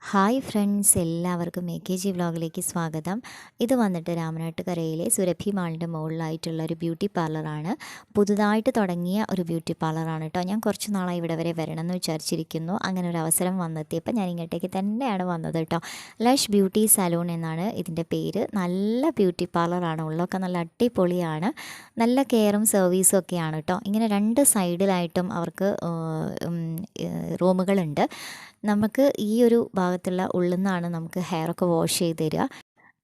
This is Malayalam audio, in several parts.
ഹായ് ഫ്രണ്ട്സ്, എല്ലാവർക്കും AKG വ്ളോഗിലേക്ക് സ്വാഗതം. ഇത് വന്നിട്ട് രാമനാട്ടുകരയിലെ സുരഭി മാളിൻ്റെ മുകളിലായിട്ടുള്ള ഒരു ബ്യൂട്ടി പാർലറാണ്. പുതുതായിട്ട് തുടങ്ങിയ ഒരു ബ്യൂട്ടി പാർലറാണ് കേട്ടോ. ഞാൻ കുറച്ച് നാളായി ഇവിടെ വരെ വരണമെന്ന് വിചാരിച്ചിരിക്കുന്നു. അങ്ങനെ ഒരു അവസരം വന്നെത്തിയപ്പോൾ ഞാൻ ഇങ്ങോട്ടേക്ക് തന്നെയാണ് വന്നത് കേട്ടോ. ലഷ് ബ്യൂട്ടി സലൂൺ എന്നാണ് ഇതിൻ്റെ പേര്. നല്ല ബ്യൂട്ടി പാർലറാണ്, ഉള്ളതൊക്കെ നല്ല അടിപൊളിയാണ്. നല്ല കെയറും സർവീസും ഒക്കെയാണ് കേട്ടോ. ഇങ്ങനെ രണ്ട് സൈഡിലായിട്ടും അവർക്ക് റൂമുകളുണ്ട്. നമുക്ക് ഈ ഒരു ഭാഗത്തുള്ള ഉള്ളിൽ നിന്നാണ് നമുക്ക് ഹെയറൊക്കെ വാഷ് ചെയ്ത് തരിക.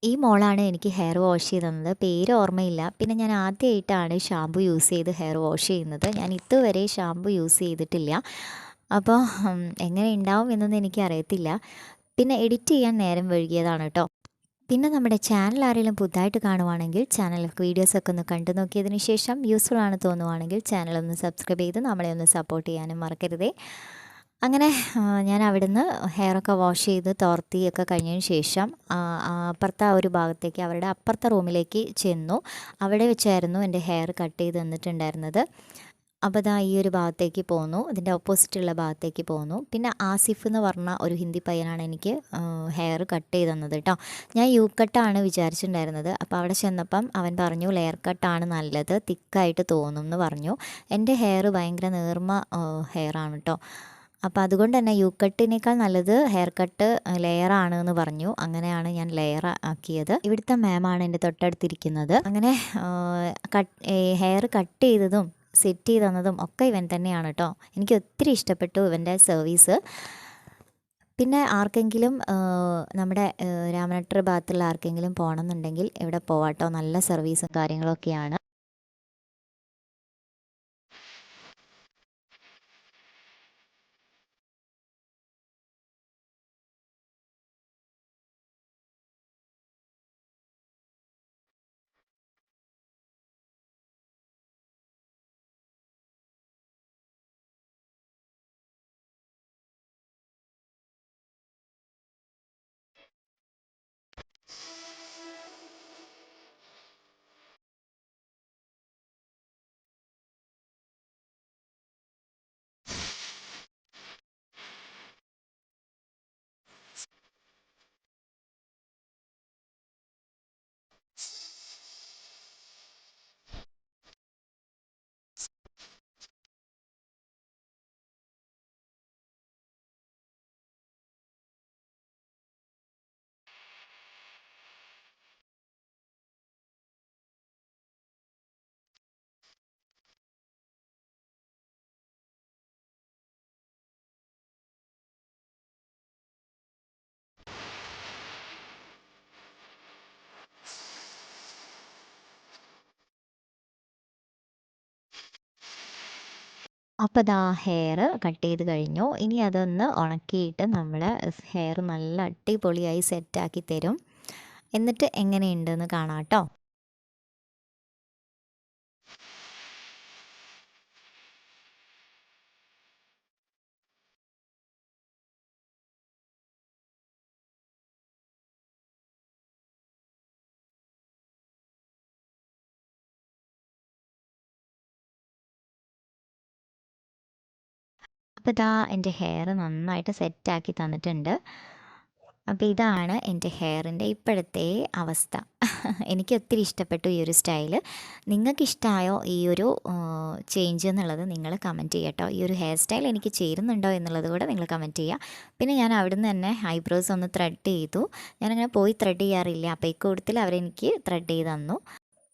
ഈ മോളാണ് എനിക്ക് ഹെയർ വാഷ് ചെയ്ത് തന്നത്. പേര് ഓർമ്മയില്ല. പിന്നെ ഞാൻ ആദ്യമായിട്ടാണ് ഷാമ്പു യൂസ് ചെയ്ത് ഹെയർ വാഷ് ചെയ്യുന്നത്. ഞാൻ ഇതുവരെ ഷാമ്പു യൂസ് ചെയ്തിട്ടില്ല. അപ്പോൾ എങ്ങനെ ഉണ്ടാവും എന്നൊന്നും എനിക്കറിയത്തില്ല. പിന്നെ എഡിറ്റ് ചെയ്യാൻ നേരം വൈകിയതാണ് കേട്ടോ. പിന്നെ നമ്മുടെ ചാനൽ ആരെങ്കിലും പുതുതായിട്ട് കാണുവാണെങ്കിൽ ചാനലൊക്കെ വീഡിയോസൊക്കെ ഒന്ന് കണ്ടു നോക്കിയതിന് ശേഷം യൂസ്ഫുൾ ആണ് തോന്നുവാണെങ്കിൽ ചാനലൊന്ന് സബ്സ്ക്രൈബ് ചെയ്ത് നമ്മളെ ഒന്ന് സപ്പോർട്ട് ചെയ്യാനും മറക്കരുതേ. അങ്ങനെ ഞാൻ അവിടുന്ന് ഹെയറൊക്കെ വാഷ് ചെയ്ത് തോർത്തിയൊക്കെ കഴിഞ്ഞതിന് ശേഷം അപ്പുറത്തെ ആ ഒരു ഭാഗത്തേക്ക്, അവരുടെ അപ്പുറത്തെ റൂമിലേക്ക് ചെന്നു. അവിടെ വെച്ചായിരുന്നു എൻ്റെ ഹെയർ കട്ട് ചെയ്ത് തന്നിട്ടുണ്ടായിരുന്നത്. അപ്പോൾ ഇതാ ഈ ഒരു ഭാഗത്തേക്ക് പോന്നു, ഇതിൻ്റെ ഓപ്പോസിറ്റുള്ള ഭാഗത്തേക്ക് പോന്നു. പിന്നെ ആസിഫ് എന്ന് പറഞ്ഞ ഒരു ഹിന്ദി പയ്യനാണ് എനിക്ക് ഹെയർ കട്ട് ചെയ്ത് തന്നത് കേട്ടോ. ഞാൻ യു കട്ടാണ് വിചാരിച്ചിട്ടുണ്ടായിരുന്നത്. അപ്പോൾ അവിടെ ചെന്നപ്പം അവൻ പറഞ്ഞു ലെയർ കട്ടാണ് നല്ലത്, തിക്കായിട്ട് തോന്നും എന്ന് പറഞ്ഞു. എൻ്റെ ഹെയർ ഭയങ്കര നേർമ ഹെയറാണ് കേട്ടോ. അപ്പോൾ അതുകൊണ്ട് തന്നെ യു കട്ടിനേക്കാൾ നല്ലത് ഹെയർ കട്ട് ലെയറാണ് എന്ന് പറഞ്ഞു. അങ്ങനെയാണ് ഞാൻ ലെയർ ആക്കിയത്. ഇവിടുത്തെ മാമാണ് എൻ്റെ തൊട്ടടുത്തിരിക്കുന്നത്. അങ്ങനെ ഹെയർ കട്ട് ചെയ്തതും സെറ്റ് ചെയ്ത് തന്നതും ഒക്കെ ഇവൻ തന്നെയാണ് കേട്ടോ. എനിക്ക് ഒത്തിരി ഇഷ്ടപ്പെട്ടു ഇവൻ്റെ സർവീസ്. പിന്നെ ആർക്കെങ്കിലും നമ്മുടെ രാമനാട്ടുകര ഭാഗത്തുള്ള ആർക്കെങ്കിലും പോകണമെന്നുണ്ടെങ്കിൽ ഇവിടെ പോവാട്ടോ. നല്ല സർവീസും കാര്യങ്ങളൊക്കെയാണ്. അപ്പോൾ ദാ ഹെയർ കട്ട് ചെയ്ത് കഴിഞ്ഞു. ഇനി അതൊന്ന് ഉണക്കിയിട്ട് നമ്മൾ ഹെയർ നല്ല അടിപൊളിയായി സെറ്റാക്കി തരും. എന്നിട്ട് എങ്ങനെയുണ്ടെന്ന് കാണാം കേട്ടോ. അപ്പോൾ ഇതാ എൻ്റെ ഹെയർ നന്നായിട്ട് സെറ്റാക്കി തന്നിട്ടുണ്ട്. അപ്പോൾ ഇതാണ് എൻ്റെ ഹെയറിൻ്റെ ഇപ്പോഴത്തെ അവസ്ഥ. എനിക്ക് ഒത്തിരി ഇഷ്ടപ്പെട്ടു ഈ ഒരു സ്റ്റൈല്. നിങ്ങൾക്കിഷ്ടമായോ ഈ ഒരു ചേഞ്ച് എന്നുള്ളത് നിങ്ങൾ കമൻറ്റ് ചെയ്യുക കേട്ടോ. ഈ ഒരു ഹെയർ സ്റ്റൈൽ എനിക്ക് ചേരുന്നുണ്ടോ എന്നുള്ളത് കൂടെ നിങ്ങൾ കമൻറ്റ് ചെയ്യുക. പിന്നെ ഞാൻ അവിടുന്ന് തന്നെ ഐബ്രോസ് ഒന്ന് ത്രെഡ് ചെയ്തു. ഞാനങ്ങനെ പോയി ത്രെഡ് ചെയ്യാറില്ല. അപ്പോൾ ഇക്കൂട്ടത്തിൽ അവരെനിക്ക് ത്രെഡ് ചെയ്ത് തന്നു.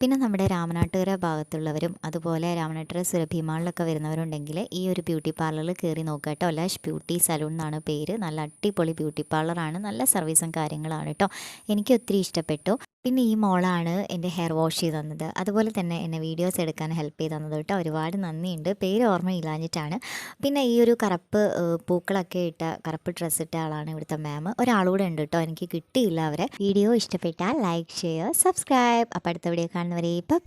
പിന്നെ നമ്മുടെ രാമനാട്ടുകര ഭാഗത്തുള്ളവരും അതുപോലെ രാമനാട്ടുകര സുരഭി മാളിലൊക്കെ വരുന്നവരുണ്ടെങ്കിൽ ഈ ഒരു ബ്യൂട്ടി പാർലറിൽ കയറി നോക്കുക കേട്ടോ. ലഷ് ബ്യൂട്ടി സലൂൺ എന്നാണ് പേര്. നല്ല അടിപൊളി ബ്യൂട്ടി പാർലറാണ്, നല്ല സർവീസും കാര്യങ്ങളാണ് കേട്ടോ. എനിക്ക് ഒത്തിരി ഇഷ്ടപ്പെട്ടു. പിന്നെ ഈ മോളാണ് എൻ്റെ ഹെയർ വാഷ് ചെയ്ത് തന്നത്. അതുപോലെ തന്നെ എന്നെ വീഡിയോസ് എടുക്കാൻ ഹെൽപ്പ് ചെയ്ത് തന്നത് കേട്ടോ. ഒരുപാട് നന്ദിയുണ്ട്. പേര് ഓർമ്മയില്ലാഞ്ഞിട്ടാണ്. പിന്നെ ഈ ഒരു കറുപ്പ് പൂക്കളൊക്കെ ഇട്ട കറുപ്പ് ഡ്രസ്സ് ഇട്ട ആളാണ് ഇവിടുത്തെ മാം. ഒരാളൂടെ ഉണ്ട് കേട്ടോ, എനിക്ക് കിട്ടിയില്ല അവരെ. വീഡിയോ ഇഷ്ടപ്പെട്ടാൽ ലൈക്ക്, ഷെയർ, സബ്സ്ക്രൈബ്. അപ്പോൾ അടുത്ത വീഡിയോ കാണുന്നവരെ ബൈ.